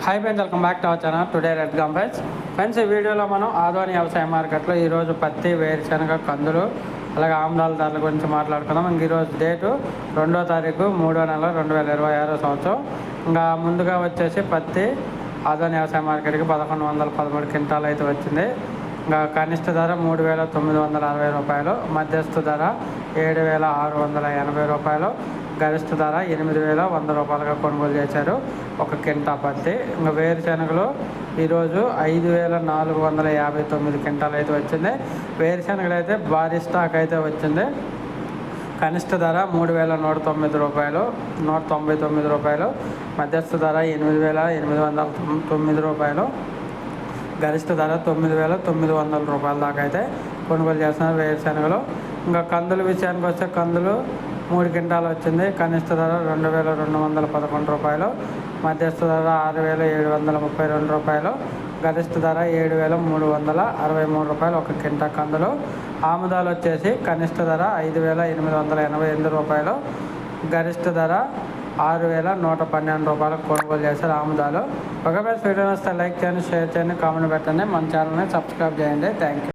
High friends, welcome back to our channel today red gum friends. ఈ వీడియోలో మనం ఆదోని వ్యవసాయ మార్కెట్లో ఈరోజు పత్తి, వేరుశనగ, కందులు అలాగే ఆమ్లాల ధరల గురించి మాట్లాడుకుందాం. ఈరోజు డేటు 2వ తారీఖు 3వ నెల 2026 సంవత్సరం. ఇంకా ముందుగా వచ్చేసి పత్తి ఆదోని వ్యవసాయ మార్కెట్కి 1113 క్వింటాలు అయితే వచ్చింది. ఇంకా కనిష్ట ధర 3,960 రూపాయలు, మధ్యస్థ ధర 7,680 రూపాయలు, గరిష్ట ధర 8,100 రూపాయలుగా కొనుగోలు చేశారు ఒక క్వింటా పత్తి. ఇంకా వేరుశనగలు ఈరోజు 5,459 క్వింటాలు అయితే వచ్చింది. వేరుశనగలు అయితే భారీ స్టాక్ అయితే వచ్చింది. కనిష్ట ధర 3,109 రూపాయలు, 199 రూపాయలు, మధ్యస్థ ధర 8,809 రూపాయలు, గరిష్ట ధర 9,900 రూపాయల దాకా అయితే కొనుగోలు చేస్తున్నారు వేరుశనగలు. ఇంకా కందుల విషయానికి వస్తే కందులు 3 క్వింటాలు వచ్చింది. కనిష్ట ధర 2,211 రూపాయలు, మధ్యస్థ ధర 6,732 రూపాయలు, గరిష్ట ధర 7,363 రూపాయలు ఒక క్వింటా కందులు. ఆముదాలు వచ్చేసి కనిష్ట ధర 5,888 రూపాయలు, గరిష్ట ధర 6,112 రూపాయలకు కొనుగోలు చేశారు ఆముదాలు. ఒకవేళ వీడియో వస్తే లైక్ చేయండి, షేర్ చేయండి, కామెంట్ పెట్టండి, మన ఛానల్ని సబ్స్క్రైబ్ చేయండి. Thank you.